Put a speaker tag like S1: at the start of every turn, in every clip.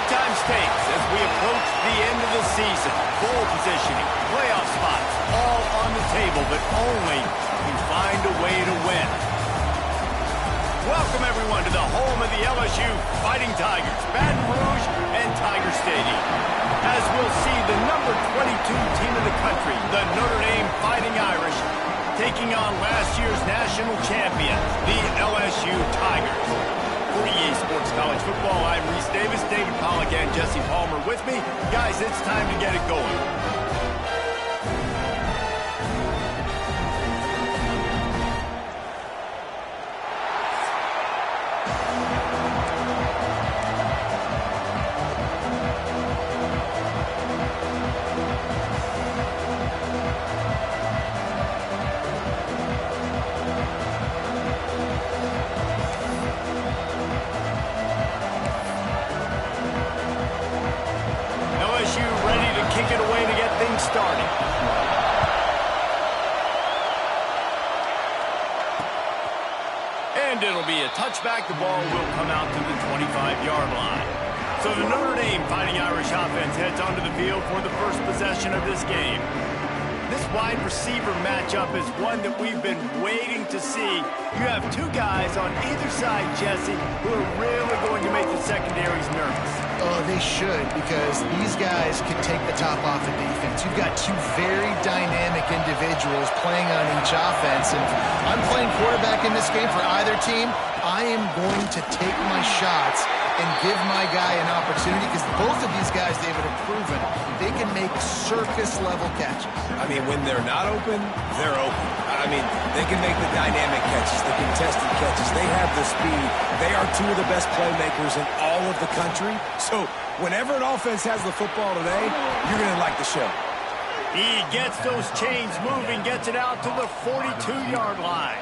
S1: Big-time stakes as we approach the end of the season. Bowl positioning, playoff spots, all on the table, but only if you find a way to win. Welcome, everyone, to the home of the LSU Fighting Tigers, Baton Rouge and Tiger Stadium. As we'll see the number 22 team in the country, the Notre Dame Fighting Irish, taking on last year's national champion, the LSU Tigers. For EA Sports College Football, I'm Reese Davis, David Pollack, and Jesse Palmer with me. Guys, it's time to get it going. Starting. And it'll be a touchback. The ball will come out to the 25-yard line. So the Notre Dame Fighting Irish offense heads onto the field for the first possession of this game. This wide receiver matchup is one that we've been waiting to see. You have two guys on either side, Jesse, who are really going to make the secondaries nervous.
S2: Oh, they should, because these guys can take the top off of defense. You've got two very dynamic individuals playing on each offense, and if I'm playing quarterback in this game for either team, I am going to take my shots and give my guy an opportunity, because both of these guys, David, have proven they can make circus-level catches.
S3: I mean, when they're not open, they're open. I mean, they can make the dynamic catches, the contested catches. They have the speed. They are two of the best playmakers in all of the country. So whenever an offense has the football today, you're going to like the show.
S1: He gets those chains moving, gets it out to the 42-yard line.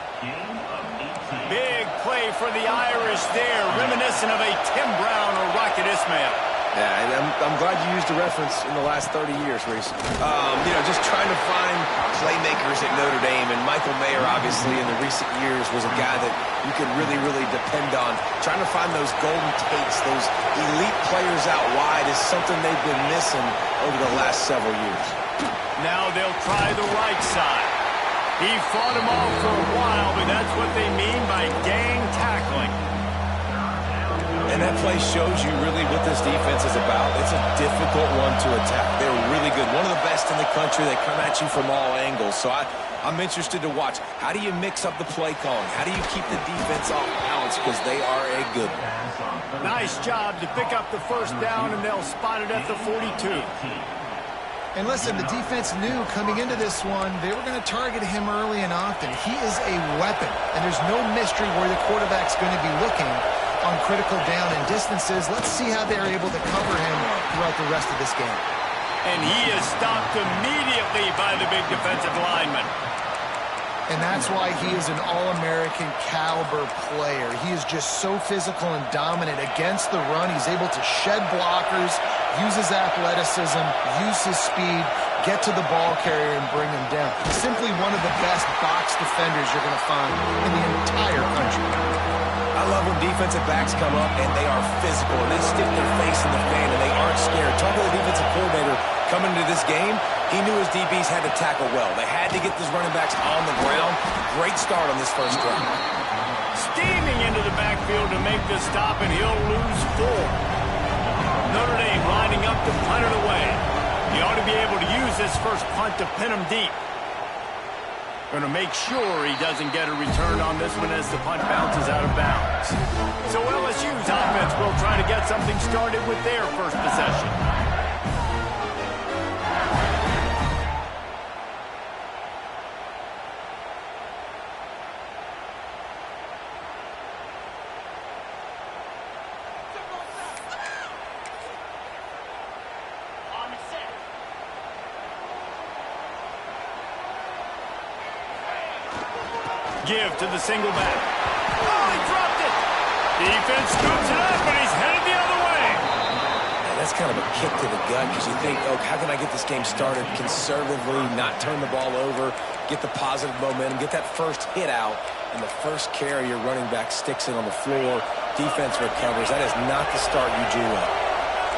S1: Big play for the Irish there, reminiscent of a Tim Brown or Rocket Ismail.
S3: Yeah, and I'm glad you used a reference in the last 30 years, Reese. You know, just trying to find playmakers at Notre Dame, and Michael Mayer, obviously, in the recent years, was a guy that you could really, really depend on. Trying to find those golden takes, those elite players out wide is something they've been missing over the last several years.
S1: Now they'll try the right side. He fought him off for a while, but that's what they mean by gang tackling.
S3: And that play shows you really what this defense is about. It's a difficult one to attack. They're really good. One of the best in the country. They come at you from all angles. So I'm interested to watch. How do you mix up the play calling? How do you keep the defense off balance? Because they are a good one.
S1: Nice job to pick up the first down, and they'll spot it at the 42.
S2: And listen, the defense knew coming into this one, they were going to target him early and often. He is a weapon, and there's no mystery where the quarterback's going to be looking on critical down and distances. Let's see how they're able to cover him throughout the rest of this game.
S1: And he is stopped immediately by the big defensive lineman.
S2: And that's why he is an All-American caliber player. He is just so physical and dominant against the run. He's able to shed blockers, use his athleticism, use his speed, get to the ball carrier and bring him down. Simply one of the best box defenders you're going to find in the entire country.
S3: I love when defensive backs come up and they are physical and they stick their face in the fan and they aren't scared. Talk to the defensive coordinator coming into this game. He knew his DBs had to tackle well. They had to get these running backs on the ground. Great start on this first drive.
S1: Steaming into the backfield to make the stop, and he'll lose 4. Notre Dame lining up to punt it away. He ought to be able to use this first punt to pin him deep. Going to make sure he doesn't get a return on this one as the punt bounces out of bounds. So LSU's offense will try to get something started with their first possession. Give to the single back. Oh, he dropped it. Defense scoops it up, and he's headed the other way.
S3: Yeah, that's kind of a kick to the gut because you think, oh, how can I get this game started conservatively, not turn the ball over, get the positive momentum, get that first hit out, and the first carry, your running back sticks it on the floor. Defense recovers. That is not the start you drew up.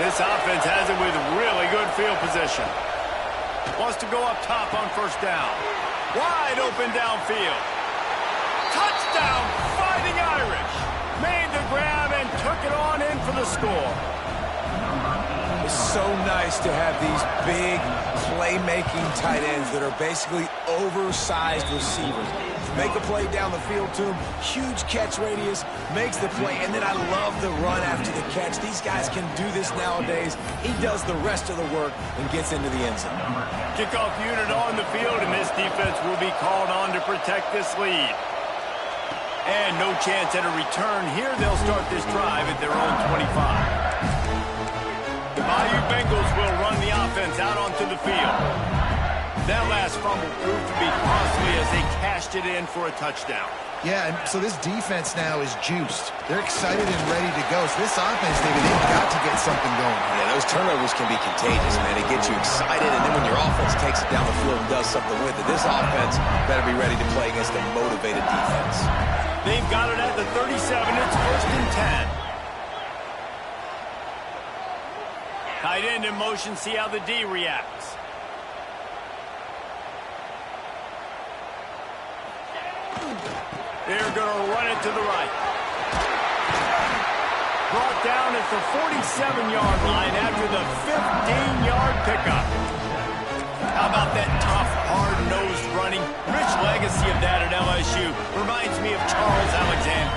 S1: This offense has it with really good field position. Wants to go up top on first down. Wide open downfield. Touchdown, Fighting Irish. Made the grab and took it on in for the score.
S3: It's so nice to have these big playmaking tight ends that are basically oversized receivers. Make a play down the field to him, huge catch radius, makes the play, and then I love the run after the catch. These guys can do this nowadays. He does the rest of the work and gets into the end zone.
S1: Kickoff unit on the field, and this defense will be called on to protect this lead. And no chance at a return here. They'll start this drive at their own 25. The Bayou Bengals will run the offense out onto the field. That last fumble proved to be costly as they cashed it in for a touchdown.
S2: Yeah, and so this defense now is juiced. They're excited and ready to go. So this offense, David, they've got to get something going.
S3: Yeah, those turnovers can be contagious, man. It gets you excited, and then when your offense takes it down the field and does something with it, this offense better be ready to play against a motivated defense.
S1: They've got it at the 37. It's first and 10. Tight end in motion. See how the D reacts. They're going to run it to the right. Brought down at the 47-yard line after the 15-yard pickup. How about that tough, hard-nosed running? Rich legacy of that at LSU. Reminds me of Charles Alexander.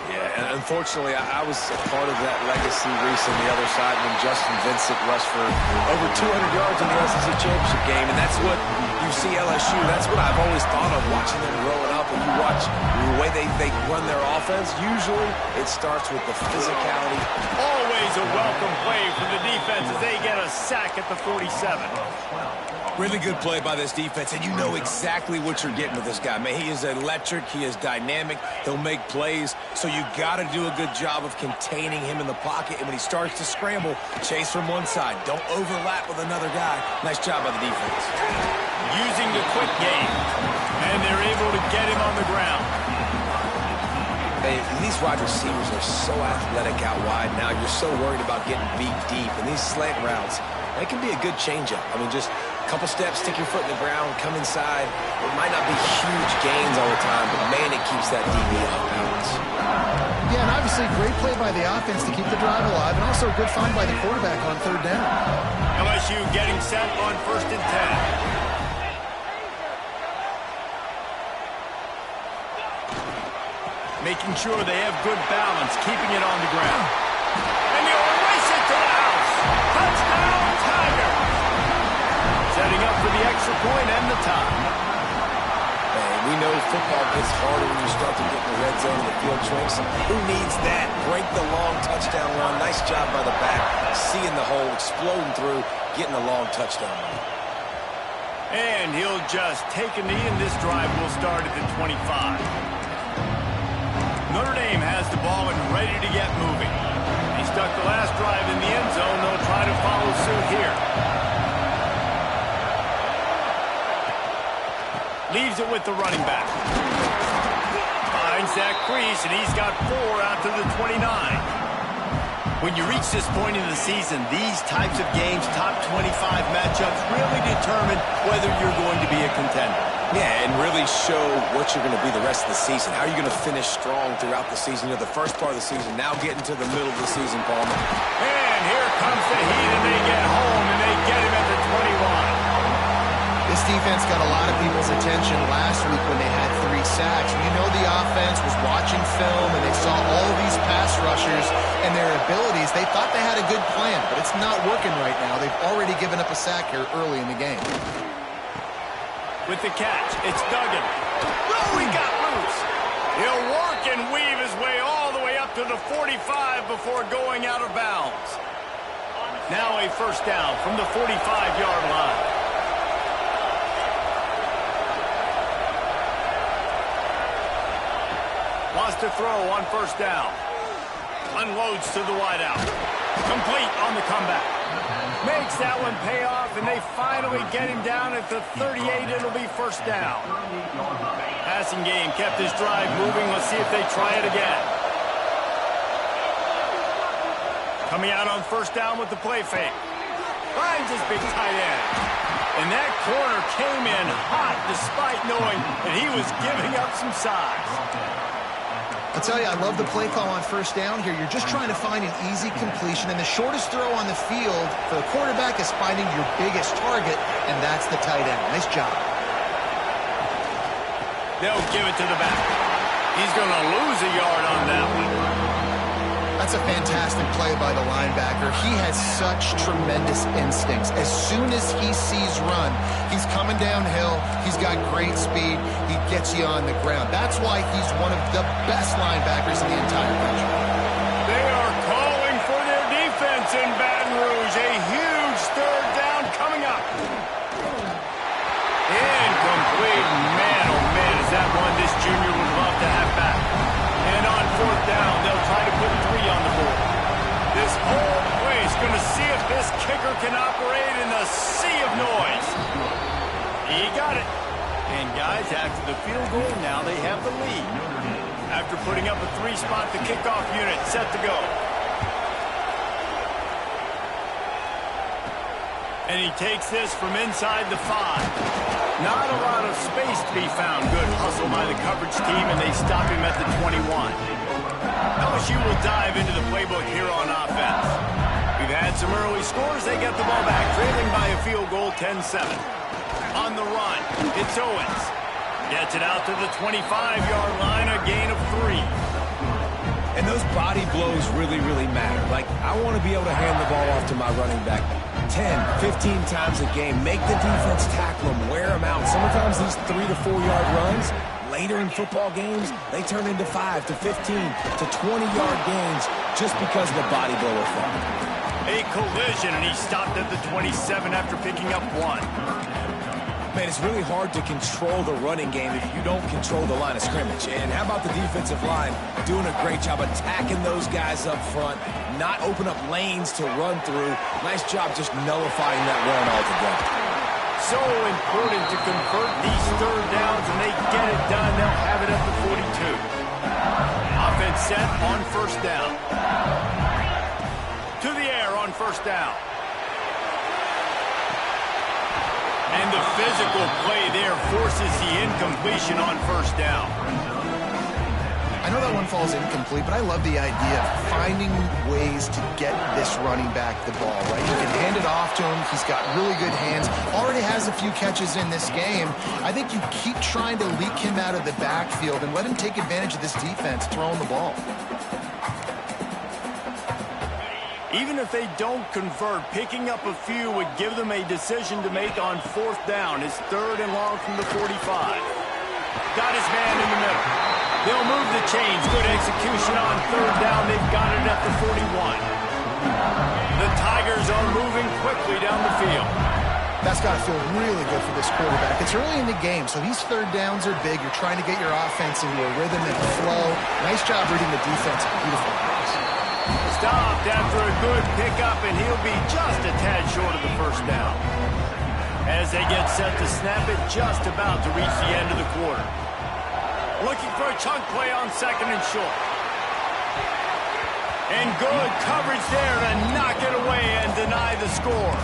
S3: Yeah, and unfortunately, I was a part of that legacy, Reese, on the other side when Justin Vincent rushed for over 200 yards in the SEC Championship game, and that's what you see LSU. That's what I've always thought of watching them growing up. When you watch the way they run their offense, usually it starts with the physicality.
S1: Always a welcome play for the defense as they get a sack at the 47.
S3: Really good play by this defense, and you know exactly what you're getting with this guy. Man, he is electric. He is dynamic. He'll make plays, so you got to do a good job of containing him in the pocket. And when he starts to scramble, chase from one side. Don't overlap with another guy. Nice job by the defense.
S1: Using the quick game, and they're able to get him on the ground.
S3: Hey, these wide receivers are so athletic out wide now. You're so worried about getting beat deep. And these slant routes, they can be a good changeup. I mean, just a couple steps, stick your foot in the ground, come inside. It might not be huge gains all the time, but, man, it keeps that DB off balance.
S2: Yeah, and obviously great play by the offense to keep the drive alive, and also a good find by the quarterback on third down.
S1: LSU getting set on first and 10. Making sure they have good balance, keeping it on the ground. And they'll race it to the house. Touchdown, Tigers. Setting up for the extra point and the tie.
S3: Man, we know football gets harder when you start to get in the red zone and the field shrinks. Who needs that? Break the long touchdown run. Nice job by the back. Seeing the hole, exploding through, getting a long touchdown run.
S1: And he'll just take a knee, and this drive will start at the 25. Notre Dame has the ball and ready to get moving. He stuck the last drive in the end zone. They'll try to follow suit here. Leaves it with the running back. Finds that crease, and he's got 4 out to the 29. When you reach this point in the season, these types of games, top 25 matchups, really determine whether you're going to be a contender.
S3: Yeah, and really show what you're going to be the rest of the season. How are you going to finish strong throughout the season? You know, the first part of the season, now getting to the middle of the season, Palmer.
S1: And here comes the heat, and they get home, and they get him at the 21.
S2: This defense got a lot of people's attention last week when they had 3 sacks. You know the offense was watching film, and they saw all these pass rushers and their abilities. They thought they had a good plan, but it's not working right now. They've already given up a sack here early in the game.
S1: With the catch, it's Duggan. Oh, he got loose. He'll work and weave his way all the way up to the 45 before going out of bounds. Now a first down from the 45-yard line. Wants to throw on first down. Unloads to the wideout. Complete on the comeback. Makes that one pay off, and they finally get him down at the 38. It'll be first down. Passing game kept his drive moving. Let's see if they try it again. Coming out on first down with the play fake. Finds his big tight end. And that corner came in hot despite knowing that he was giving up some size.
S2: I'll tell you, I love the play call on first down here. You're just trying to find an easy completion, and the shortest throw on the field for the quarterback is finding your biggest target, and that's the tight end. Nice job.
S1: They'll give it to the back. He's going to lose a yard on that one.
S2: That's a fantastic play by the linebacker. He has such tremendous instincts. As soon as he sees run, he's coming downhill. He's got great speed. He gets you on the ground. That's why he's one of the best linebackers in the entire country.
S1: They are calling for their defense in Baton Rouge. A huge third down coming up. Incomplete. Man, oh man, is that one this junior would love to have back. And on fourth down, they'll try to put 3 on the board. This whole place going to see if this kicker can operate in the sea of noise. He got it. And guys, after the field goal, now they have the lead. After putting up a 3-spot, the kickoff unit set to go. And he takes this from inside the 5. Not a lot of space to be found. Good hustle by the coverage team, and they stop him at the 21. LSU will dive into the playbook here on offense. We've had some early scores. They get the ball back, trailing by a field goal, 10-7. On the run, it's Owens. Gets it out to the 25-yard line, a gain of 3.
S3: And those body blows really, really matter. Like, I want to be able to hand the ball off to my running back 10, 15 times a game. Make the defense tackle them, wear them out. Sometimes these 3 to 4 yard runs, later in football games, they turn into 5 to 15 to 20-yard gains just because of the body blow effect.
S1: A collision, and he stopped at the 27 after picking up 1.
S3: Man, it's really hard to control the running game if you don't control the line of scrimmage. And how about the defensive line doing a great job attacking those guys up front, not open up lanes to run through. Nice job just nullifying that run altogether.
S1: So important to convert these third downs, and they get it done. They'll have it at the 42. Offense set on first down. To the air on first down. And the physical play there forces the incompletion on first down.
S2: I know that one falls incomplete, but I love the idea of finding ways to get this running back the ball, right? You can hand it off to him. He's got really good hands. Already has a few catches in this game. I think you keep trying to leak him out of the backfield and let him take advantage of this defense throwing the ball.
S1: Even if they don't convert, picking up a few would give them a decision to make on fourth down. It's 3rd and long from the 45. Got his man in the middle. They'll move the chains. Good execution on 3rd down. They've got it at the 41. The Tigers are moving quickly down the field.
S2: That's got to feel really good for this quarterback. It's early in the game, so these third downs are big. You're trying to get your offense into a rhythm and a flow. Nice job reading the defense. Beautiful pass.
S1: Stopped after a good pickup, and he'll be just a tad short of the first down. As they get set to snap it, just about to reach the end of the quarter. Looking for a chunk play on 2nd and short. And good coverage there to knock it away and deny the score.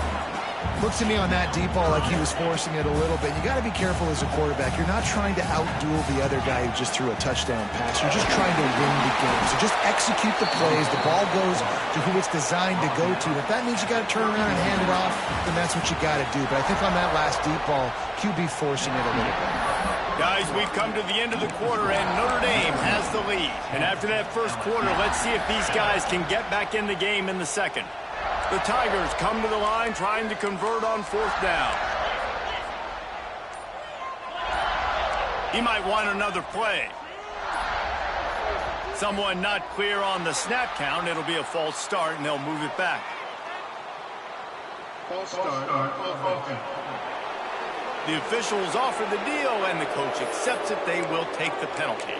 S2: Looks to me on that deep ball like he was forcing it a little bit. You got to be careful as a quarterback. You're not trying to outduel the other guy who just threw a touchdown pass. You're just trying to win the game. So just execute the plays. The ball goes to who it's designed to go to. If that means you got to turn around and hand it off, then that's what you got to do. But I think on that last deep ball, QB forcing it a little bit.
S1: Guys, we've come to the end of the quarter, and Notre Dame has the lead. And after that first quarter, let's see if these guys can get back in the game in the second. The Tigers come to the line trying to convert on 4th down. He might want another play. Someone not clear on the snap count. It'll be a false start, and they'll move it back.
S4: False start.
S1: The officials offer the deal, and the coach accepts it. They will take the penalty.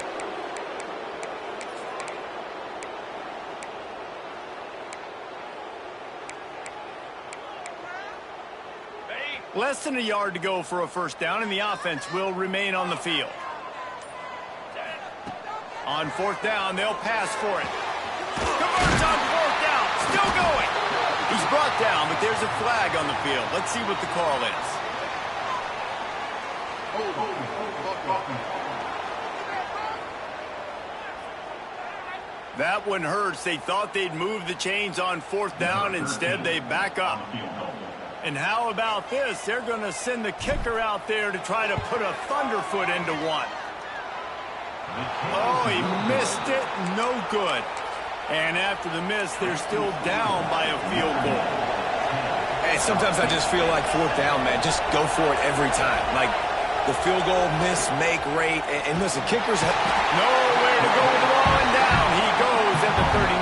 S1: Less than a yard to go for a first down, and the offense will remain on the field. On 4th down, they'll pass for it. Converts on 4th down. Still there's a flag on the field. Let's see what the call is. That one hurts. They thought they'd move the chains on 4th down. Instead, they back up. And how about this? They're going to send the kicker out there to try to put a thunderfoot into one. Oh, he missed it. No good. And after the miss, they're still down by a field goal.
S3: Hey, sometimes I just feel like 4th down, man. Just go for it every time. Like the field goal, miss, make, rate. And listen, kickers have
S1: nowhere to go with the ball and down. He goes at the 39.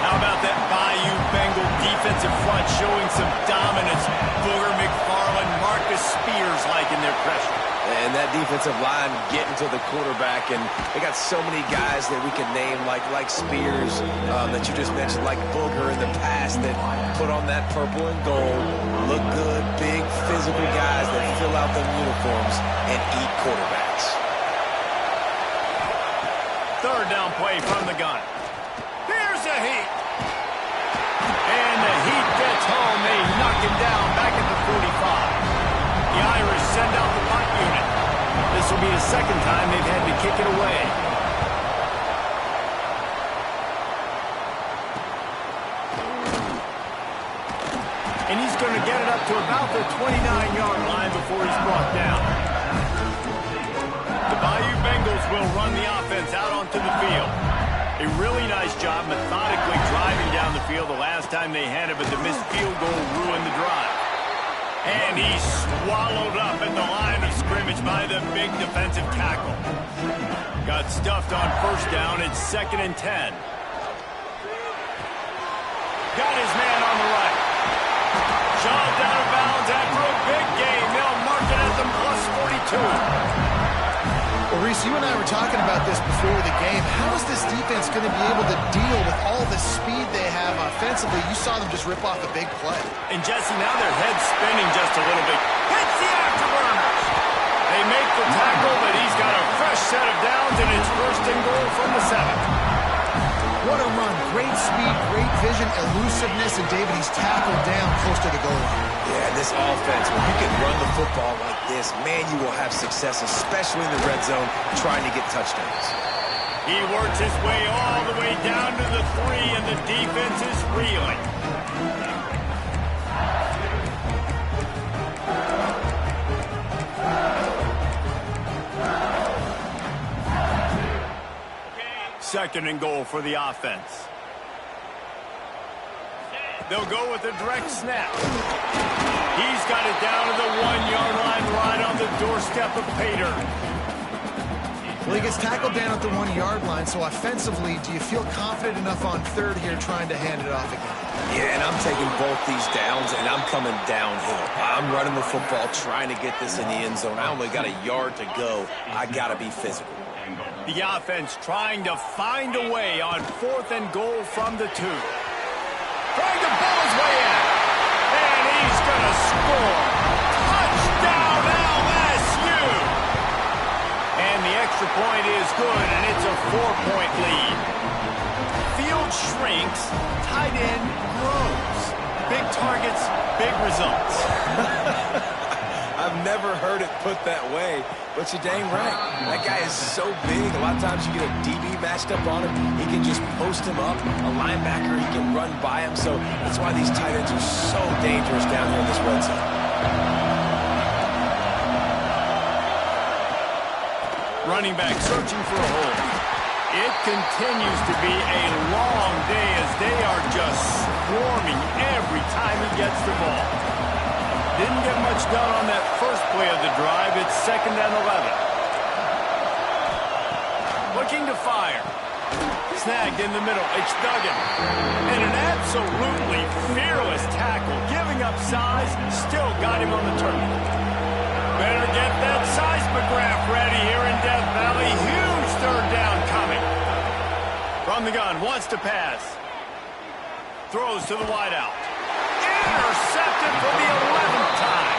S1: How about that Bayou Bengal defensive front showing some dominance? Booger McFarland, Marcus Spears liking their pressure.
S3: And that defensive line getting to the quarterback, and they got so many guys that we can name, like Spears, that you just mentioned, like Booger in the past, that put on that purple and gold, look good, big, physical guys that fill out them uniforms and eat quarterbacks.
S1: 3rd down play from the gun. Here's the heat. And the heat gets home. They knock him down back at the 45. The Irish send out the punt unit. This will be the 2nd time they've had to kick it away. And he's going to get it up to about the 29-yard line before he's brought down. The Bayou Bengals will run the offense out onto the field. A really nice job methodically driving down the field the last time they had it, but the missed field goal ruined the drive. And he's swallowed up at the line of scrimmage by the big defensive tackle. Got stuffed on 1st down. It's 2nd and 10. Got his man on the right. Shoved out of bounds after a big game. They'll mark it at the +42.
S2: Well, Reese, you and I were talking about this before the game. How is this defense going to be able to deal with all the speed they have offensively? You saw them just rip off a big play.
S1: And, Jesse, now their head's spinning just a little bit. Hits the afterburners. They make the tackle, but he's got a fresh set of downs, and it's 1st and goal from the 7.
S2: What a run. Great speed, great vision, elusiveness, and David, he's tackled down close to the goal line.
S3: Yeah, this offense, when you can run the football like this, man, you will have success, especially in the red zone, trying to get touchdowns.
S1: He works his way all the way down to the 3, and the defense is reeling. Second and goal for the offense. They'll go with a direct snap. He's got it down to the 1-yard line, right on the doorstep of Pater.
S2: Well, he gets tackled down at the 1-yard line, so offensively, do you feel confident enough on 3rd here trying to hand it off again?
S3: Yeah, and I'm taking both these downs, and I'm coming downhill. I'm running the football, trying to get this in the end zone. I only got a yard to go. I got to be physical.
S1: The offense trying to find a way on 4th and goal from the 2. Trying to pull his way in. And he's going to score. Touchdown, LSU! And the extra point is good, and it's a 4-point lead. Field shrinks, tight end grows. Big targets, big results.
S3: I've never heard it put that way, but you're dang right. That guy is so big. A lot of times you get a DB matched up on him. He can just post him up. A linebacker, he can run by him. So that's why these tight ends are so dangerous down here in this red zone.
S1: Running back searching for a hole. It continues to be a long day as they are just swarming every time he gets the ball. Didn't get much done on that first play of the drive. It's 2nd and 11. Looking to fire. Snagged in the middle. It's Duggan. And an absolutely fearless tackle. Giving up size. Still got him on the turf. Better get that seismograph ready here in Death Valley. Huge 3rd down coming. From the gun. Wants to pass. Throws to the wideout. Intercepted for the 11th time.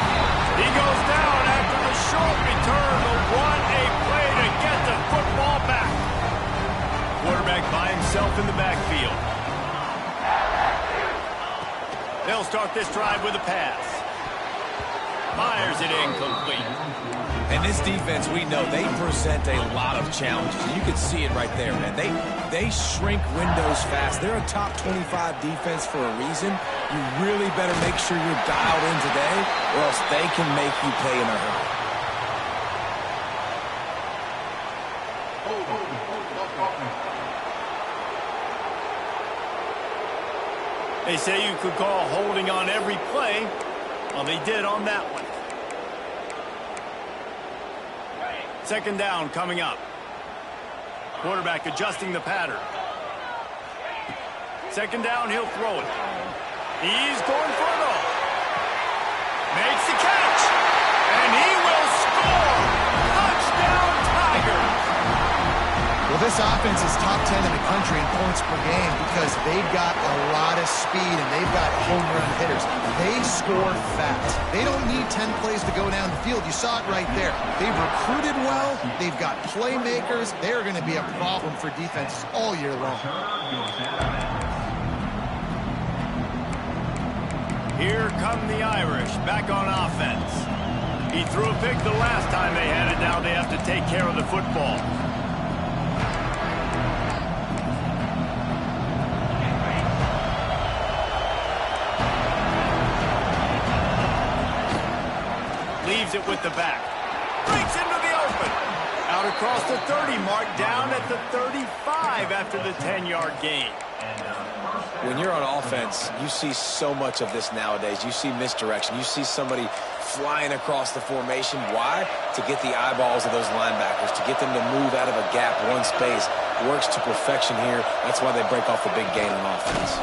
S1: He goes down after the short return, but what a play to get the football back. Quarterback by himself in the backfield. They'll start this drive with a pass. Fires it incomplete.
S3: And this defense, we know, they present a lot of challenges. And you can see it right there, man. They shrink windows fast. They're a top 25 defense for a reason. You really better make sure you're dialed in today, or else they can make you pay in a hurry.
S1: They say you could call holding on every play. Well, they did on that one. Second down coming up. Quarterback adjusting the pattern. Second down, he'll throw it. He's going for it all. Makes the catch. And he will score. Touchdown, Tigers.
S2: Well, this offense is top 10 in the country in points per game because they've got a lot of speed and they've got home run hitters. They score fast. They don't need 10 plays to go down the field. You saw it right there. They've recruited well. They've got playmakers. They're going to be a problem for defenses all year long.
S1: Here come the Irish back on offense. He threw a pick the last time they had it. Now they have to take care of the football. Leaves it with the back. Breaks into the open. Out across the 30 mark, down at the 35 after the 10-yard gain.
S3: When you're on offense, you see so much of this nowadays. You see misdirection. You see somebody flying across the formation. Why? To get the eyeballs of those linebackers, to get them to move out of a gap one space. Works to perfection here. That's why they break off the big gain on offense.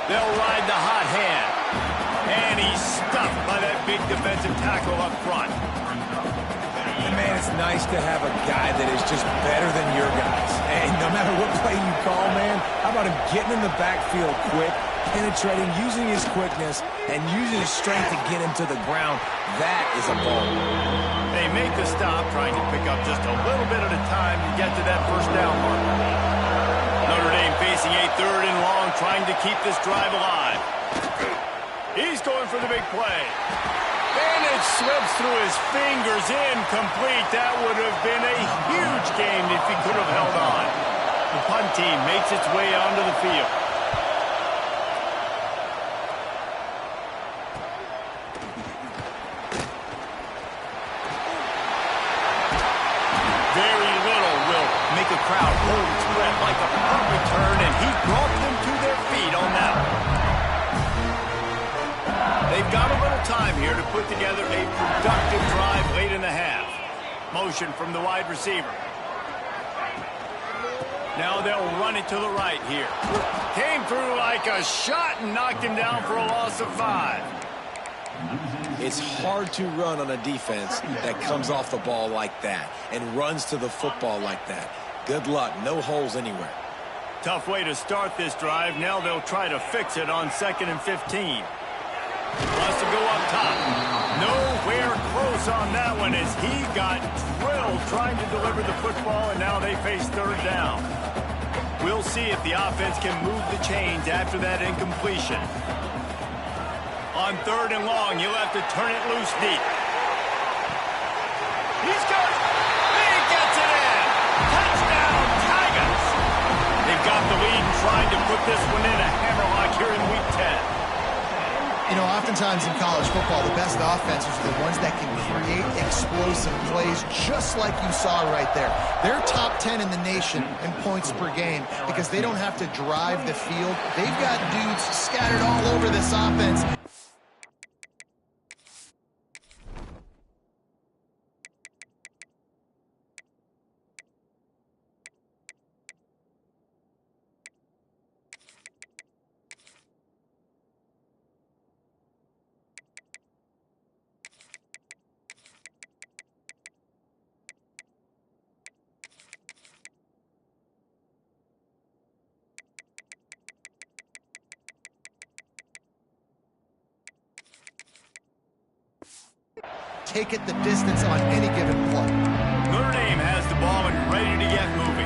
S1: They'll ride the hot hand. And he's stuffed by that big defensive tackle up front.
S3: And man, it's nice to have a guy that is just better than your guys. Hey, no matter what play you call, man, how about him getting in the backfield quick, penetrating, using his quickness, and using his strength to get him to the ground? That is a ball.
S1: They make the stop, trying to pick up just a little bit at a time to get to that first down mark. Notre Dame facing a third and long, trying to keep this drive alive. He's going for the big play. And it slips through his fingers, incomplete. That would have been a huge gain if he could have held on. The punt team makes its way onto the field. Very little will make a crowd hold its breath like a punt return, and he brought them to their feet on that one. They've got a little time here to put together a productive drive late in the half. Motion from the wide receiver. Now they'll run it to the right here. Came through like a shot and knocked him down for a loss of 5.
S3: It's hard to run on a defense that comes off the ball like that and runs to the football like that. Good luck. No holes anywhere.
S1: Tough way to start this drive. Now they'll try to fix it on 2nd and 15. Wants to go up top. Nowhere close on that one as he got drilled trying to deliver the football, and now they face third down. We'll see if the offense can move the chains after that incompletion. On 3rd and long, you'll have to turn it loose deep. He's got it. He gets it in. Touchdown, Tigers. They've got the lead and trying to put this one in a hammerlock here in Week 10.
S2: You know, oftentimes in college football, the best offenses are the ones that can create explosive plays just like you saw right there. They're top 10 in the nation in points per game because they don't have to drive the field. They've got dudes scattered all over this offense. Take it the distance on any given play.
S1: Notre Dame has the ball and ready to get moving.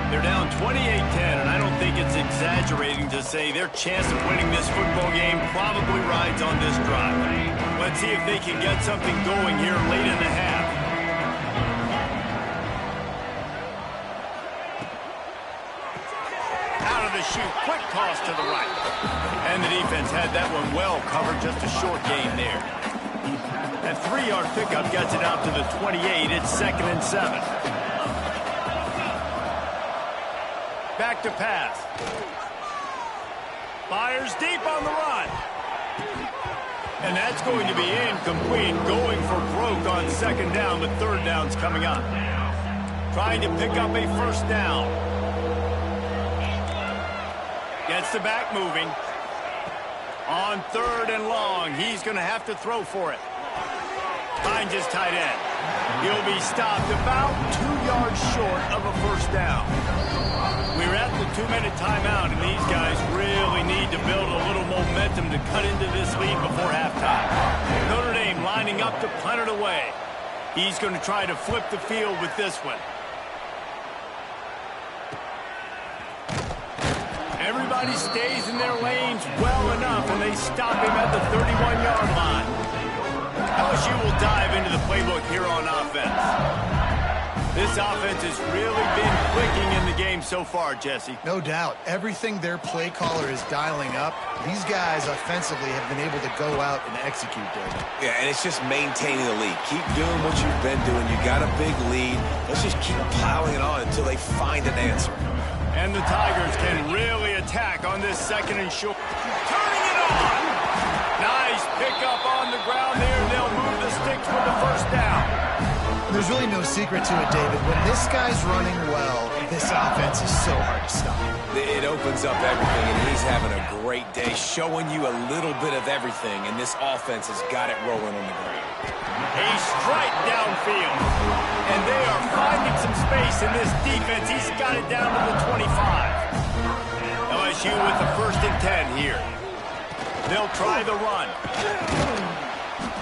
S1: They're down 28-10, and I don't think it's exaggerating to say their chance of winning this football game probably rides on this drive. Let's see if they can get something going here late in the half. Out of the chute, quick toss to the right. And the defense had that one well covered, just a short gain there. That 3-yard pickup gets it out to the 28. It's 2nd and 7. Back to pass. Fires deep on the run. And that's going to be incomplete. Going for broke on 2nd down, but 3rd down's coming up. Trying to pick up a 1st down. Gets the back moving. On 3rd and long, he's going to have to throw for it. Finds his tight end. He'll be stopped about 2 yards short of a 1st down. We're at the 2-minute timeout, and these guys really need to build a little momentum to cut into this lead before halftime. Notre Dame lining up to punt it away. He's going to try to flip the field with this one. Everybody stays in their lanes well enough, and they stop him at the 31-yard line. LSU will dive into the playbook here on offense. This offense has really been clicking in the game so far, Jesse.
S2: No doubt. Everything their play caller is dialing up, these guys offensively have been able to go out and execute, David.
S3: Yeah, and it's just maintaining the lead. Keep doing what you've been doing. You got a big lead. Let's just keep piling it on until they find an answer.
S1: And the Tigers can really attack on this 2nd and short. Turning it on! Nice pickup on the ground there. They'll move the sticks for the 1st down.
S2: There's really no secret to it, David. When this guy's running well, this offense is so hard to stop.
S3: It opens up everything, and he's having a great day, showing you a little bit of everything, and this offense has got it rolling on the ground.
S1: A strike downfield. And they are finding some space in this defense. He's got it down to the 25. LSU with the 1st and 10 here. They'll try the run.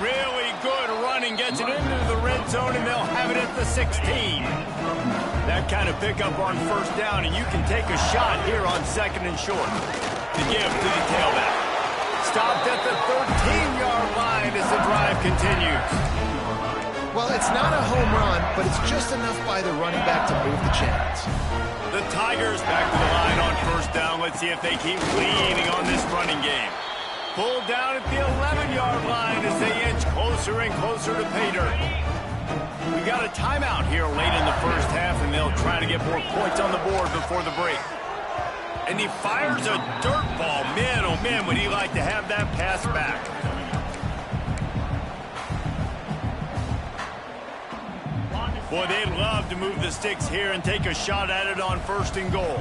S1: Really good running. Gets it into the red zone, and they'll have it at the 16. That kind of pickup on 1st down, and you can take a shot here on 2nd and short. The give to the tailback. Stopped at the 13-yard line as the drive continues.
S2: Well, it's not a home run, but it's just enough by the running back to move the chains.
S1: The Tigers back to the line on 1st down. Let's see if they keep leaning on this running game. Pulled down at the 11-yard line as they inch closer and closer to pay dirt. We got a timeout here late in the 1st half, and they'll try to get more points on the board before the break. And he fires a dirt ball. Man, oh man, would he like to have that pass back. Boy, they'd love to move the sticks here and take a shot at it on 1st and goal.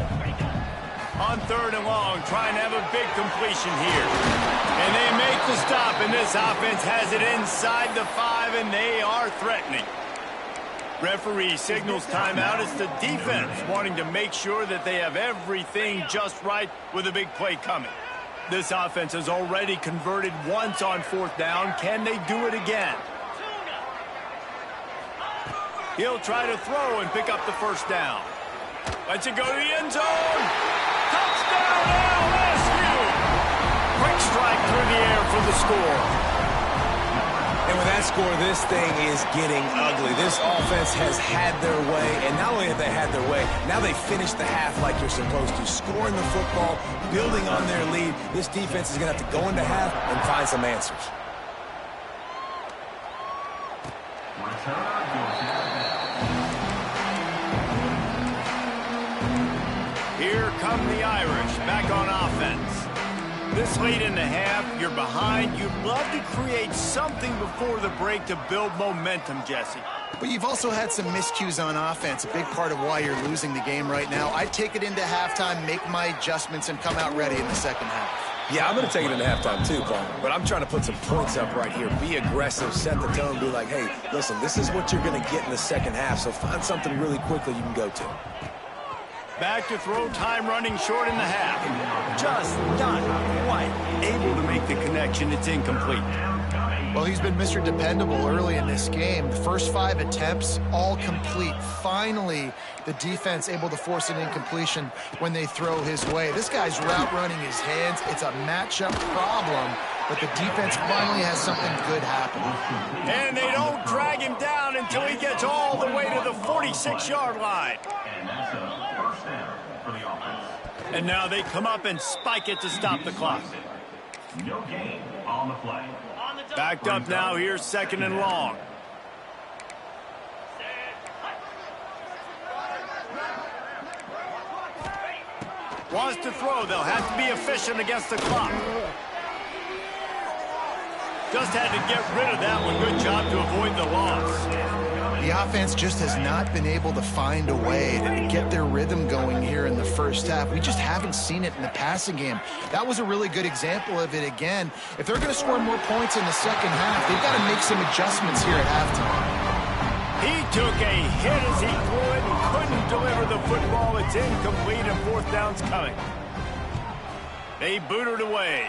S1: On 3rd and long, trying to have a big completion here. And they make the stop, and this offense has it inside the 5, and they are threatening. Referee signals timeout. It's the defense wanting to make sure that they have everything just right with a big play coming. This offense has already converted once on 4th down. Can they do it again? He'll try to throw and pick up the 1st down. Lets it go to the end zone. Touchdown, LSU! Quick strike through the air for the score.
S3: And with that score, this thing is getting ugly. This offense has had their way, and not only have they had their way, now they finished the half like you're supposed to, scoring the football, building on their lead. This defense is going to have to go into half and find some answers.
S1: Here come the Irish back on offense. This late in the half, you're behind. You'd love to create something before the break to build momentum, Jesse.
S2: But you've also had some miscues on offense, a big part of why you're losing the game right now. I'd take it into halftime, make my adjustments, and come out ready in the 2nd half.
S3: Yeah, I'm going to take it into halftime too, Paul. But I'm trying to put some points up right here. Be aggressive, set the tone, be like, hey, listen, this is what you're going to get in the 2nd half, so find something really quickly you can go to.
S1: Back to throw, time running short in the half. Just not quite able to make the connection. It's incomplete.
S2: Well, he's been Mr. Dependable early in this game. The first 5 attempts, all complete. Finally, the defense able to force an incompletion when they throw his way. This guy's route running his hands. It's a matchup problem, but the defense finally has something good happen.
S1: And they don't drag him down until he gets all the way to the 46-yard line.
S4: And that's a first down for the offense.
S1: And now they come up and spike it to stop the clock.
S4: No gain on the play.
S1: Backed up now, here's 2nd and long. Wants to throw, they'll have to be efficient against the clock. Just had to get rid of that one. Good job to avoid the loss.
S2: The offense just has not been able to find a way to get their rhythm going here in the first half. We just haven't seen it in the passing game. That was a really good example of it again. If they're going to score more points in the second half, they've got to make some adjustments here at halftime.
S1: He took a hit as he threw it and couldn't deliver the football. It's incomplete and 4th down's coming. They boot it away.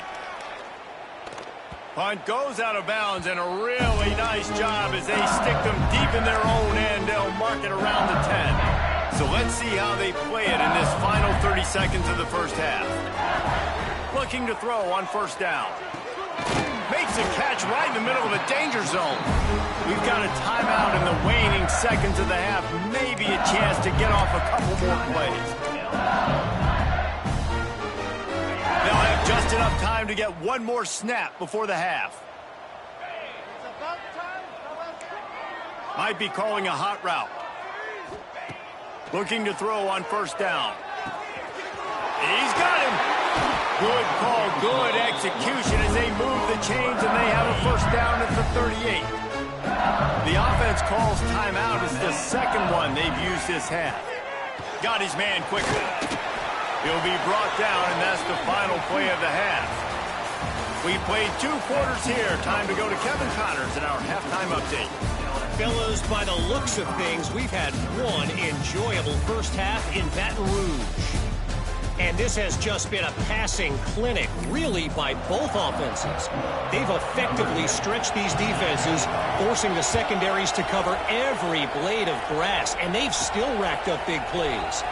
S1: Punt goes out of bounds, and a really nice job as they stick them deep in their own end. They'll mark it around the 10. So let's see how they play it in this final 30 seconds of the first half. Looking to throw on 1st down. Makes a catch right in the middle of a danger zone. We've got a timeout in the waning seconds of the half. Maybe a chance to get off a couple more plays. They'll have just enough time to get one more snap before the half. Might be calling a hot route. Looking to throw on 1st down. He's got him. Good call, good execution as they move the chains and they have a 1st down at the 38. The offense calls timeout. It's the 2nd one they've used this half. Got his man quickly. He'll be brought down, and that's the final play of the half. We played 2 quarters here. Time to go to Kevin Connors in our halftime update.
S5: Fellas, by the looks of things, we've had one enjoyable first half in Baton Rouge. And this has just been a passing clinic, really, by both offenses. They've effectively stretched these defenses, forcing the secondaries to cover every blade of grass, and they've still racked up big plays.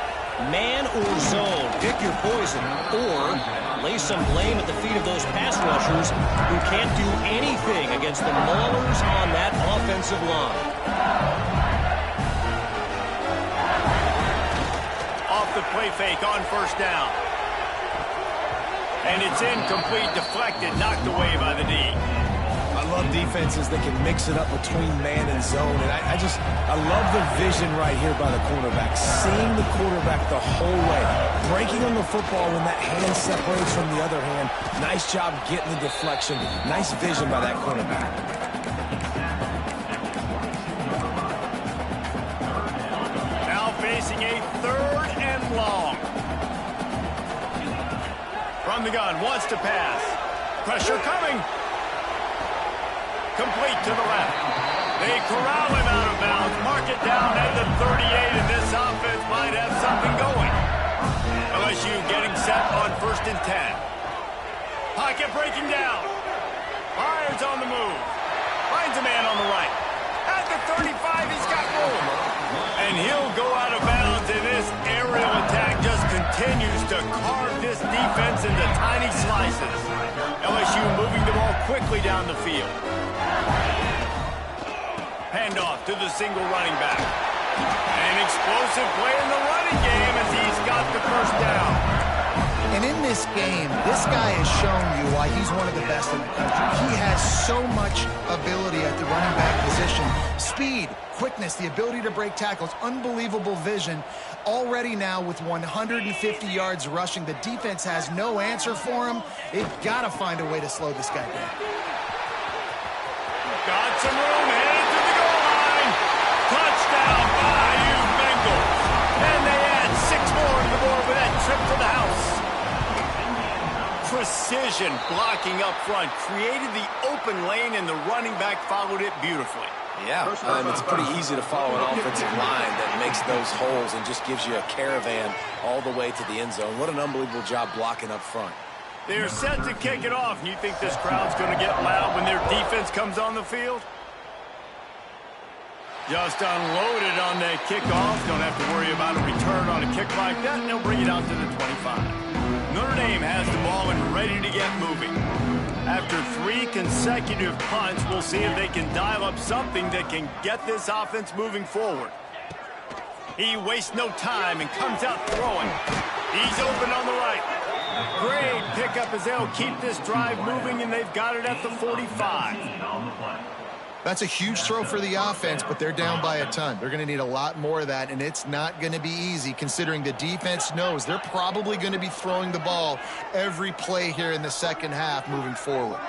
S5: Man or zone, pick your poison, or lay some blame at the feet of those pass rushers who can't do anything against the maulers on that offensive line.
S1: Off the play fake on 1st down. And it's incomplete, deflected, knocked away by the D.
S3: I love defenses that can mix it up between man and zone. And I love the vision right here by the cornerback. Seeing the quarterback the whole way. Breaking on the football when that hand separates from the other hand. Nice job getting the deflection. Nice vision by that cornerback.
S1: Now facing a 3rd and long. From the gun, wants to pass. Pressure coming. Complete to the left. They corral him out of bounds. Mark it down at the 38, and this offense might have something going. LSU getting set on 1st and 10. Pocket breaking down. Myers on the move. Finds a man on the right. At the 35, he's got room. And he'll go out of bounds, and this aerial attack just continues to carve this defense into tiny slices. LSU moving the ball quickly down the field. Handoff to the single running back. An explosive play in the running game as he's got the 1st down.
S2: And in this game, this guy has shown you why he's one of the best in the country. He has so much ability at the running back position. Speed, quickness, the ability to break tackles, unbelievable vision. Already now with 150 yards rushing, the defense has no answer for him. They've got to find a way to slow this guy down.
S1: Got some room, headed to the goal line. Touchdown, Bayou Bengals. And they add 6 more to the board with that trip to the house. Precision blocking up front created the open lane, and the running back followed it beautifully.
S3: Yeah, it's pretty easy to follow an offensive line that makes those holes and just gives you a caravan all the way to the end zone. What an unbelievable job blocking up front.
S1: They're set to kick it off. You think this crowd's going to get loud when their defense comes on the field? Just unloaded on that kickoff. Don't have to worry about a return on a kick like that, and they'll bring it out to the 25. Notre Dame has the ball and ready to get moving. After 3 consecutive punts, we'll see if they can dial up something that can get this offense moving forward. He wastes no time and comes out throwing. He's open on the right. Great pickup as they'll keep this drive moving, and they've got it at the 45.
S2: That's a huge throw for the offense, but they're down by a ton. They're going to need a lot more of that, and it's not going to be easy considering the defense knows they're probably going to be throwing the ball every play here in the second half moving forward.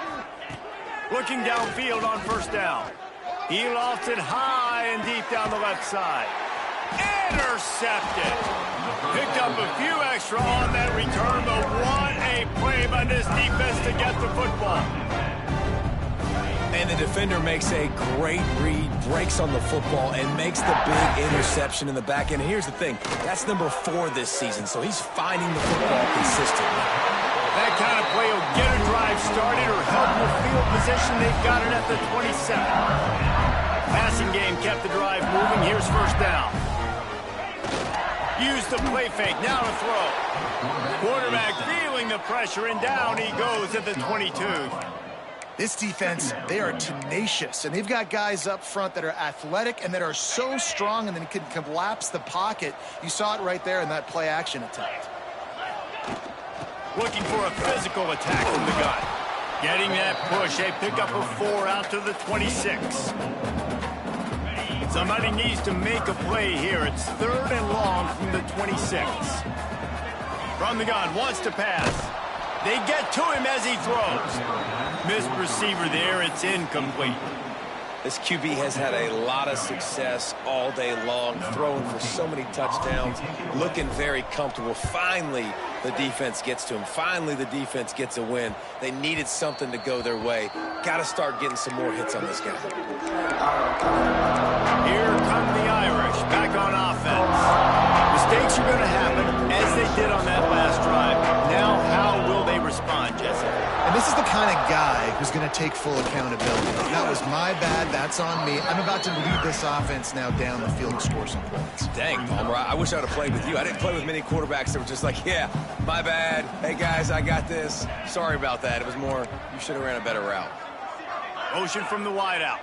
S1: Looking downfield on first down. He lofts it high and deep down the left side. Intercepted. Picked up a few extra on that return, but what a play by this defense to get the football.
S3: And the defender makes a great read, breaks on the football, and makes the big interception in the back end. And here's the thing, that's number 4 this season, so he's finding the football consistently.
S1: That kind of play will get a drive started or help with field position. They've got it at the 27. Passing game kept the drive moving. Here's first down. Use the play fake, now to throw. Quarterback feeling the pressure, and down he goes at the 22.
S2: This defense, they are tenacious, and they've got guys up front that are athletic and that are so strong and then can collapse the pocket. You saw it right there in that play action attempt.
S1: Looking for a physical attack from the gun. Getting that push, a pickup of 4 out to the 26. Somebody needs to make a play here. It's 3rd and long from the 26. From the gun, wants to pass. They get to him as he throws. Missed receiver there, it's incomplete.
S3: This QB has had a lot of success all day long, throwing for so many touchdowns, looking very comfortable. Finally, the defense gets to him. Finally, the defense gets a win. They needed something to go their way. Got to start getting some more hits on this guy.
S1: Here come the Irish, back on offense. Mistakes are going to happen, as they did on that last drive. Now, how will they respond, Jesse?
S2: And this is the kind of guy who's going to take full accountability. That was my bad. That's on me. I'm about to lead this offense now down the field and score some points.
S3: Dang, Palmer, I wish I would have played with you. I didn't play with many quarterbacks that were just like, yeah, my bad. Hey, guys, I got this. Sorry about that. It was more, you should have ran a better route.
S1: Motion from the wideout.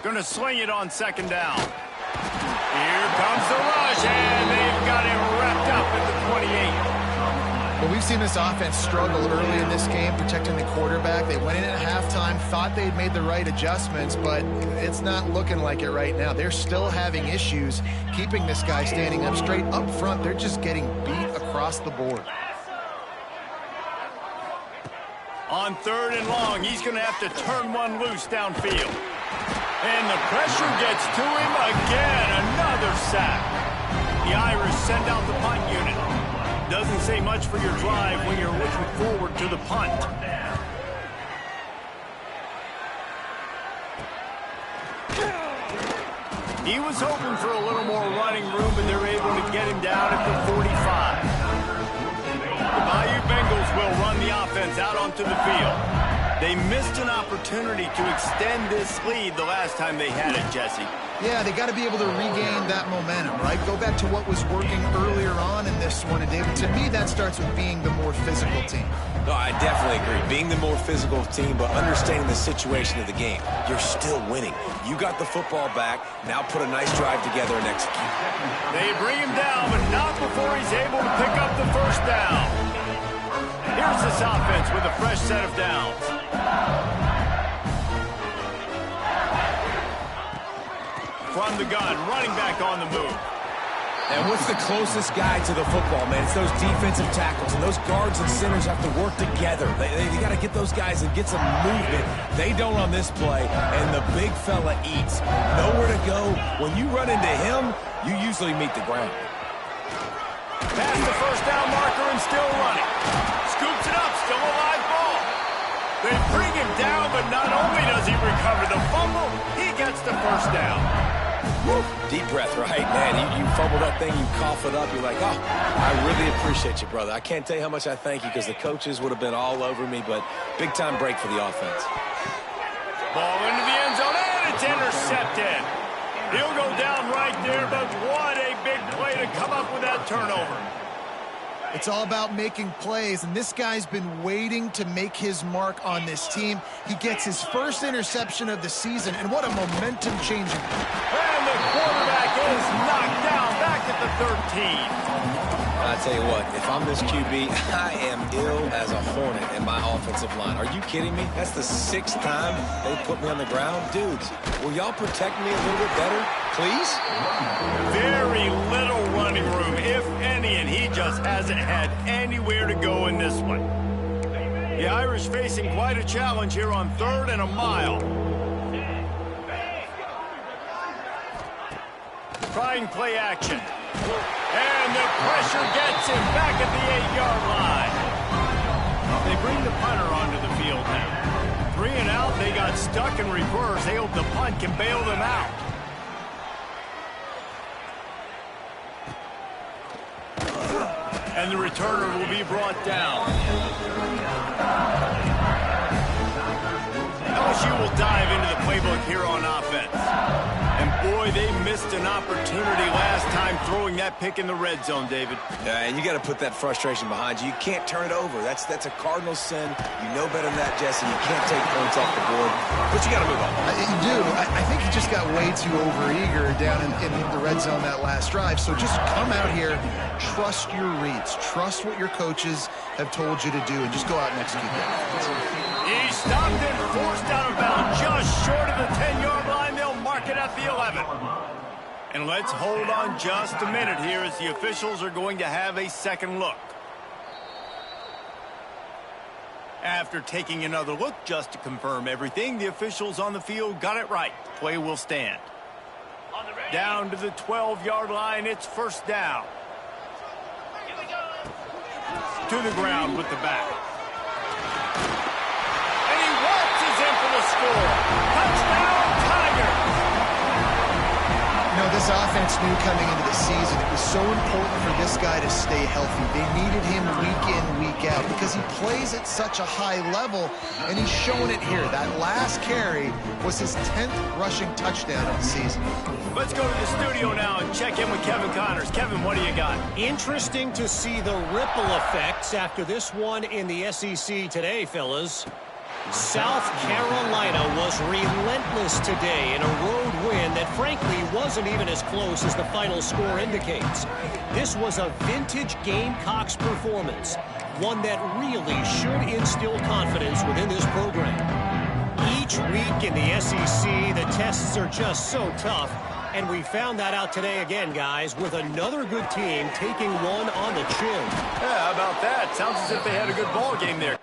S1: Going to sling it on second down. Here comes the rush, and they've got it wrapped up at the 28.
S2: Well, we've seen this offense struggle early in this game, protecting the quarterback. They went in at halftime, thought they'd made the right adjustments, but it's not looking like it right now. They're still having issues keeping this guy standing up straight up front. They're just getting beat across the board.
S1: On 3rd and long, he's going to have to turn one loose downfield. And the pressure gets to him again. Another sack. The Irish send out the punt unit. Doesn't say much for your drive when you're looking forward to the punt. He was hoping for a little more running room, but they're able to get him down at the 45. The Bayou Bengals will run the offense out onto the field. They missed an opportunity to extend this lead the last time they had it, Jesse.
S2: Yeah, they got to be able to regain that momentum, right? Go back to what was working earlier on in this one. And David, to me, that starts with being the more physical team.
S3: No, I definitely agree. Being the more physical team, but understanding the situation of the game. You're still winning. You got the football back. Now put a nice drive together and execute.
S1: They bring him down, but not before he's able to pick up the first down. Here's this offense with a fresh set of downs. From the gun, running back on the move.
S3: And what's the closest guy to the football, man? It's those defensive tackles, and those guards and centers have to work together. They got to get those guys and get some movement. They don't on this play, and the big fella eats. Nowhere to go. When you run into him, you usually meet the ground.
S1: Past the first down marker and still running. Scoops it up, still a live ball. They bring him down, but not only does he recover the fumble, he gets the first down.
S3: Deep breath, right? Man, you fumble that thing, you cough it up, you're like, oh, I really appreciate you, brother. I can't tell you how much I thank you because the coaches would have been all over me, but big-time break for the offense.
S1: Ball into the end zone, and it's intercepted. He'll go down right there, but what a big play to come up with that turnover.
S2: It's all about making plays, and this guy's been waiting to make his mark on this team. He gets his first interception of the season, and what a momentum-changing.
S1: And the quarterback is knocked down back at the 13.
S3: I tell you what, if I'm this QB, I am ill as a hornet in my offensive line. Are you kidding me? That's the 6th time they put me on the ground. Dudes, will y'all protect me a little bit better, please?
S1: Very little running room, if any, and he just hasn't had anywhere to go in this one. The Irish facing quite a challenge here on 3rd and a mile. Trying play action. And the pressure gets him back at the 8-yard line. They bring the punter onto the field now. 3 and out, they got stuck in reverse. They hope the punt can bail them out. And the returner will be brought down. LSU will dive into the playbook here on offense. And boy, they missed an opportunity last time throwing that pick in the red zone, David.
S3: Yeah, and you got to put that frustration behind you. You can't turn it over. That's a cardinal sin. You know better than that, Jesse. You can't take points off the board, but you got to move on.
S2: You do. I think he just got way too overeager down in the red zone that last drive. So just come out here, trust your reads, trust what your coaches have told you to do, and just go out and execute that.
S1: He stopped and forced out of bounds just short of the 10-yard line. They'll mark it at the 11. And let's hold on just a minute here as the officials are going to have a second look. After taking another look just to confirm everything, the officials on the field got it right. Play will stand. Down to the 12-yard line, it's first down. To the ground with the back. And he waltzes in for the score. Touchdown, Tigers!
S2: You know, this offense knew coming into the season it was so important for this guy to stay healthy. They needed him week in, week out because he plays at such a high level, and he's shown it here. That last carry was his 10th rushing touchdown of the season.
S1: Let's go to the studio now and check in with Kevin Connors. Kevin, what do you got?
S5: Interesting to see the ripple effects after this one in the SEC today, fellas. South Carolina was relentless today in a road win that frankly wasn't even as close as the final score indicates. This was a vintage Gamecocks performance, one that really should instill confidence within this program. Each week in the SEC, the tests are just so tough, and we found that out today again, guys, with another good team taking one on the chin.
S1: Yeah, how about that? Sounds as if they had a good ball game there.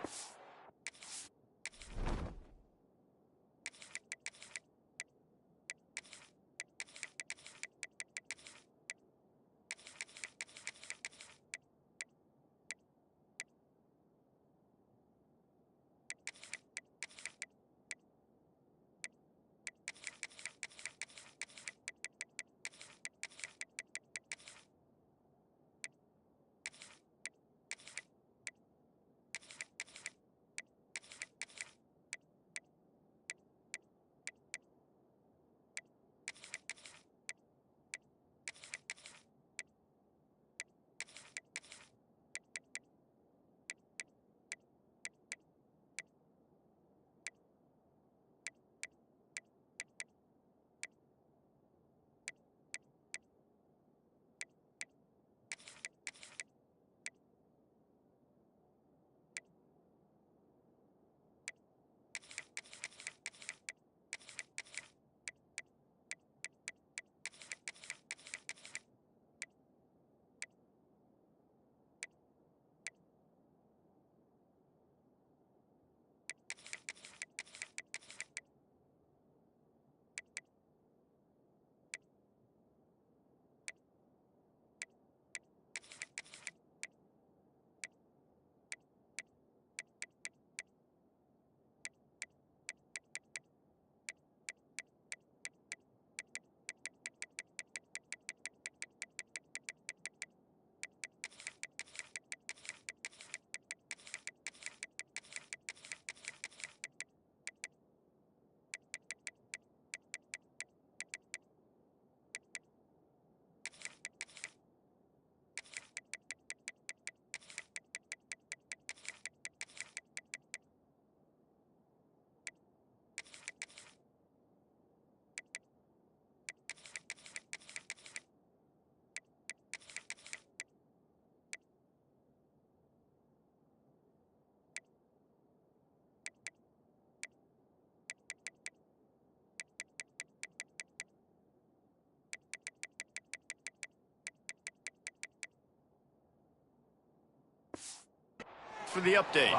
S1: for the update.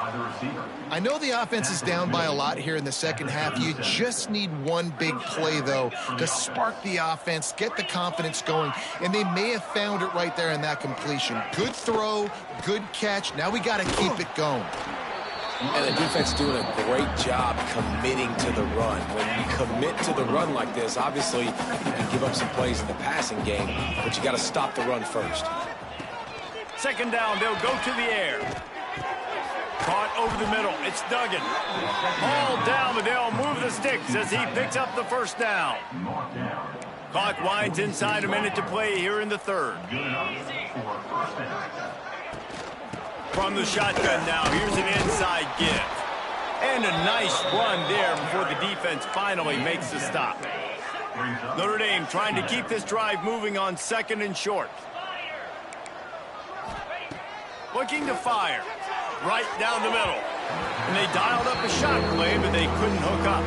S2: I know the offense is down by a lot here in the second half. You just need one big play, though, to spark the offense, get the confidence going, and they may have found it right there in that completion. Good throw, good catch. Now we got to keep it going.
S3: And the defense doing a great job committing to the run. When you commit to the run like this, obviously you can give up some plays in the passing game, but you got to stop the run first.
S1: Second down, they'll go to the air. Caught over the middle. It's Duggan. All down, but they'll move the sticks as he picks up the first down. Clock winds inside a minute to play here in the third. From the shotgun now, here's an inside give. And a nice run there before the defense finally makes the stop. Notre Dame trying to keep this drive moving on second and short. Looking to fire. Right down the middle. And they dialed up a shot play, but they couldn't hook up.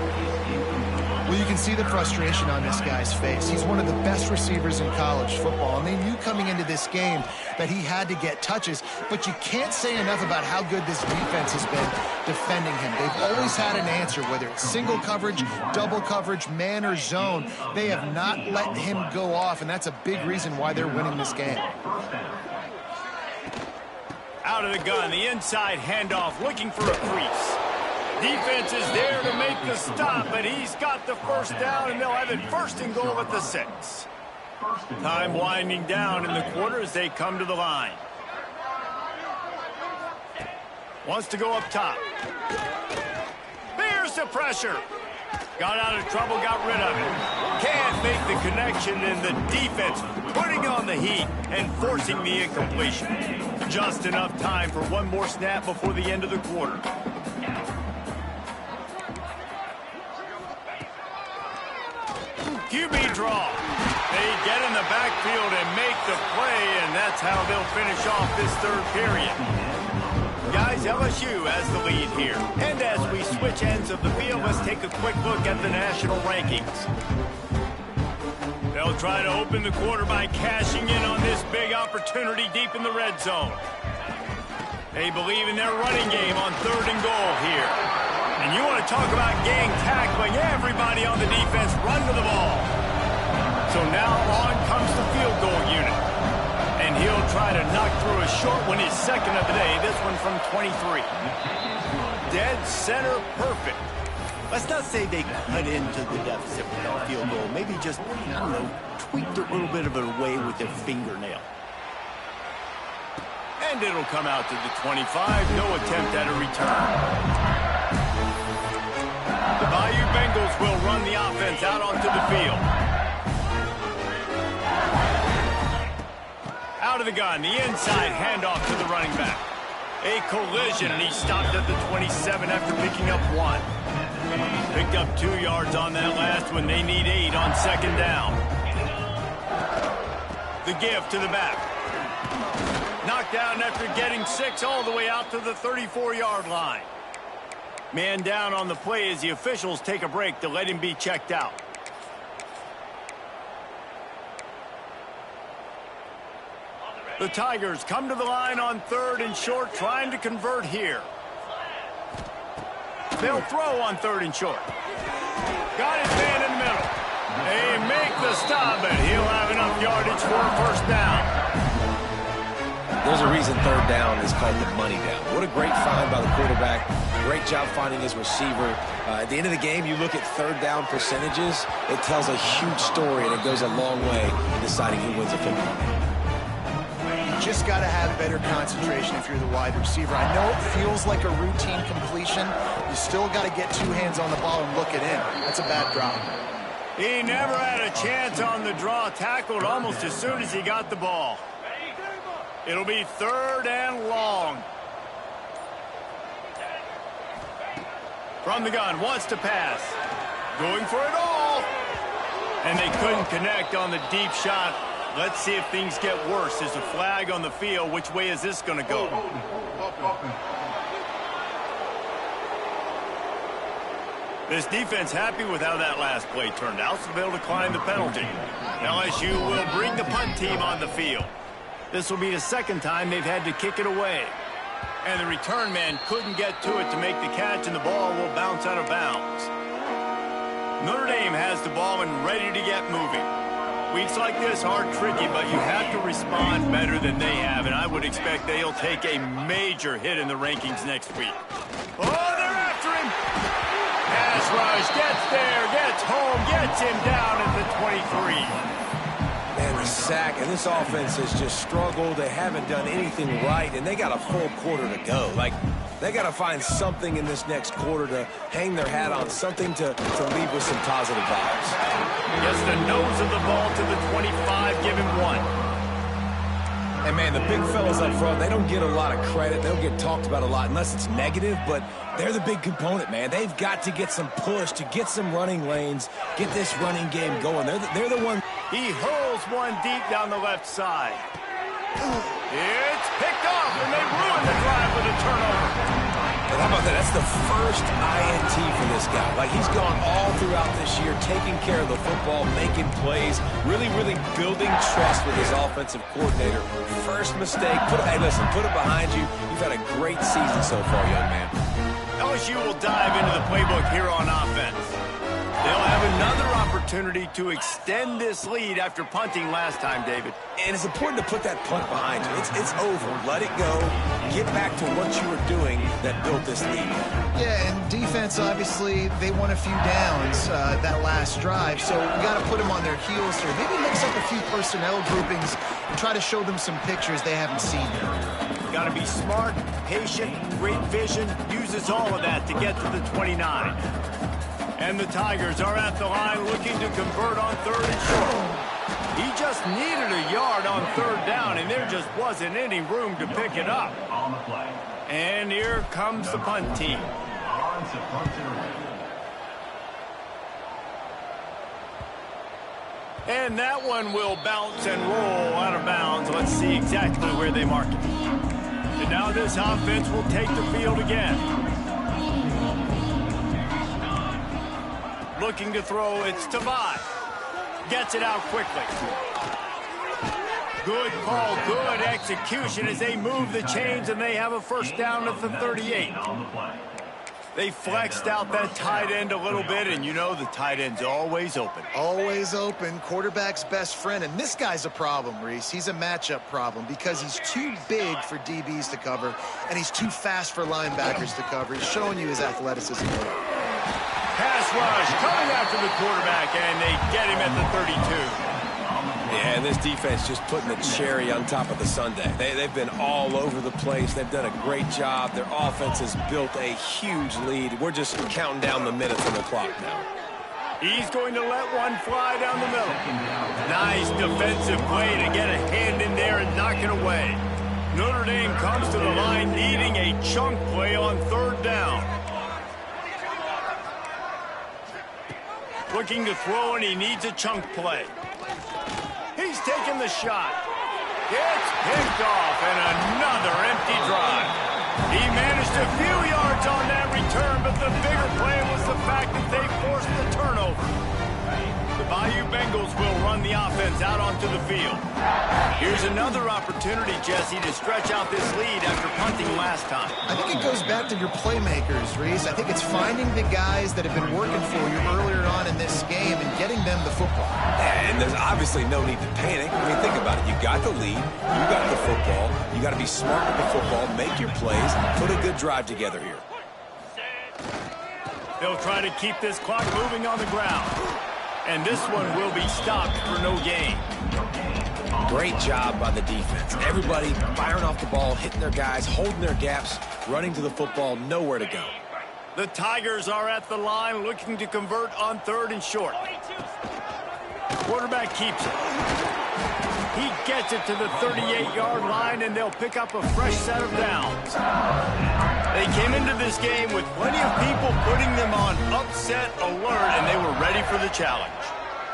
S2: Well, you can see the frustration on this guy's face. He's one of the best receivers in college football, and they knew coming into this game that he had to get touches, but you can't say enough about how good this defense has been defending him. They've always had an answer, whether it's single coverage, double coverage, man or zone. They have not let him go off, and that's a big reason why they're winning this game.
S1: Out of the gun, the inside handoff, looking for a crease. Defense is there to make the stop, but he's got the first down, and they'll have it first and goal at the 6. Time winding down in the quarter as they come to the line. Wants to go up top. There's the pressure. Got out of trouble, got rid of it. Can't make the connection, and the defense putting on the heat and forcing the incompletion. Just enough time for one more snap before the end of the quarter. QB draw. They get in the backfield and make the play, and that's how they'll finish off this third period. Guys, LSU has the lead here. And as we switch ends of the field, let's take a quick look at the national rankings. They'll try to open the quarter by cashing in on this big opportunity deep in the red zone. They believe in their running game on third and goal here. And you want to talk about gang tackling, everybody on the defense run to the ball. So now on comes the field goal unit. And he'll try to knock through a short one, his second of the day, this one from 23. Dead center perfect. Let's not say they cut into the deficit with that field goal. Maybe just, I don't know, tweaked a little bit of it away with their fingernail. And it'll come out to the 25. No attempt at a return. The Bayou Bengals will run the offense out onto the field. Out of the gun, the inside handoff to the running back. A collision, and he stopped at the 27 after picking up 1. Picked up 2 yards on that last one. They need 8 on second down. The give to the back. Knocked down after getting 6 all the way out to the 34-yard line. Man down on the play as the officials take a break to let him be checked out. The Tigers come to the line on third and short, trying to convert here. They'll throw on third and short. Got his man in the middle. They make the stop, but he'll have enough yardage for a first down.
S3: There's a reason third down is called the money down. What a great find by the quarterback. Great job finding his receiver. At the end of the game, you look at third down percentages. It tells a huge story, and it goes a long way in deciding who wins a football game.
S2: You just got to have better concentration if you're the wide receiver. I know it feels like a routine completion. You still got to get 2 hands on the ball and look it in. That's a bad drop.
S1: He never had a chance on the draw. Tackled almost as soon as he got the ball. It'll be third and long. From the gun, wants to pass. Going for it all. And they couldn't connect on the deep shot. Let's see if things get worse. There's a flag on the field. Which way is this going to go? This defense happy with how that last play turned out, so they'll decline the penalty. LSU will bring the punt team on the field. This will be the second time they've had to kick it away. And the return man couldn't get to it to make the catch, and the ball will bounce out of bounds. Notre Dame has the ball and ready to get moving. Weeks like this are tricky, but you have to respond better than they have, and I would expect they'll take a major hit in the rankings next week. Oh, they're after him! Pass rush, gets there, gets home, gets him down at the 23.
S3: And the sack, and this offense has just struggled. They haven't done anything right, and they got a full quarter to go. Like, they got to find something in this next quarter to hang their hat on, something to leave with some positive vibes.
S1: Gets the nose of the ball to the 25, give him one.
S3: And, man, the big fellas up front, they don't get a lot of credit. They don't get talked about a lot unless it's negative, but they're the big component, man. They've got to get some push, to get some running lanes, get this running game going. They're the one.
S1: He hurls one deep down the left side. It's picked off, and they ruin the drive with a turnover.
S3: And how about that? That's the first INT for this guy. Like, he's gone all throughout this year, taking care of the football, making plays, really building trust with his offensive coordinator. First mistake, hey, listen, put it behind you. You've had a great season so far, young man.
S1: LSU will dive into the playbook here on offense. They'll have another opportunity to extend this lead after punting last time, David.
S3: And it's important to put that punt behind you. It's over. Let it go. Get back to what you were doing that built this lead.
S2: Yeah, and defense, obviously, they won a few downs that last drive, so we got to put them on their heels here. Maybe mix up a few personnel groupings and try to show them some pictures they haven't seen yet.
S1: Got to be smart, patient, great vision, uses all of that to get to the 29. And the Tigers are at the line looking to convert on third and short. He just needed a yard on third down, and there just wasn't any room to pick it up.
S4: On the play.
S1: And here comes the punt team.
S4: On to punt it away.
S1: And that one will bounce and roll out of bounds. Let's see exactly where they mark it. And now this offense will take the field again. Looking to throw, it's Tavai. Gets it out quickly. Good call, good execution as they move the chains, and they have a first down at the 38. They flexed out that tight end a little bit, and you know the tight end's always open.
S2: Always open, quarterback's best friend, and this guy's a problem, Reese. He's a matchup problem because he's too big for DBs to cover, and he's too fast for linebackers to cover. He's showing you his athleticism.
S1: Pass rush coming after the quarterback, and they get him at the 32.
S3: Yeah, and this defense just putting the cherry on top of the sundae. They've been all over the place. They've done a great job. Their offense has built a huge lead. We're just counting down the minutes on the clock now.
S1: He's going to let one fly down the middle. Nice defensive play to get a hand in there and knock it away. Notre Dame comes to the line needing a chunk play on third down. Looking to throw, and he needs a chunk play. He's taking the shot. It's picked off, and another empty drive. He managed a few yards on that return, but the bigger play was the fact that they forced the turnover. The Bayou Bengals will run the offense out onto the field. Here's another opportunity, Jesse, to stretch out this lead after punting last time.
S2: I think it goes back to your playmakers, Reese. I think it's finding the guys that have been working for you earlier on in this game and getting them the football.
S3: And there's obviously no need to panic. I mean, think about it. You got the lead. You got the football. You got to be smart with the football. Make your plays. Put a good drive together here.
S1: They'll try to keep this clock moving on the ground. And this one will be stopped for no gain.
S3: Great job by the defense. Everybody firing off the ball, hitting their guys, holding their gaps, running to the football, nowhere to go.
S1: The Tigers are at the line looking to convert on third and short. Quarterback keeps it. He gets it to the 38-yard line, and they'll pick up a fresh set of downs. They came into this game with plenty of people putting them on upset alert, and they were ready for the challenge.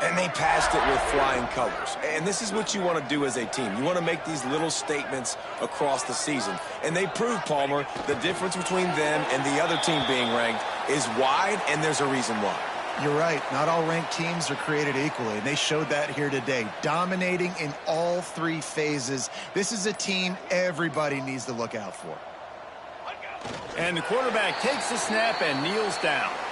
S3: And they passed it with flying colors. And this is what you want to do as a team. You want to make these little statements across the season. And they proved, Palmer, the difference between them and the other team being ranked is wide, and there's a reason why.
S2: You're right. Not all ranked teams are created equally, and they showed that here today, dominating in all three phases. This is a team everybody needs to look out for.
S1: And the quarterback takes the snap and kneels down.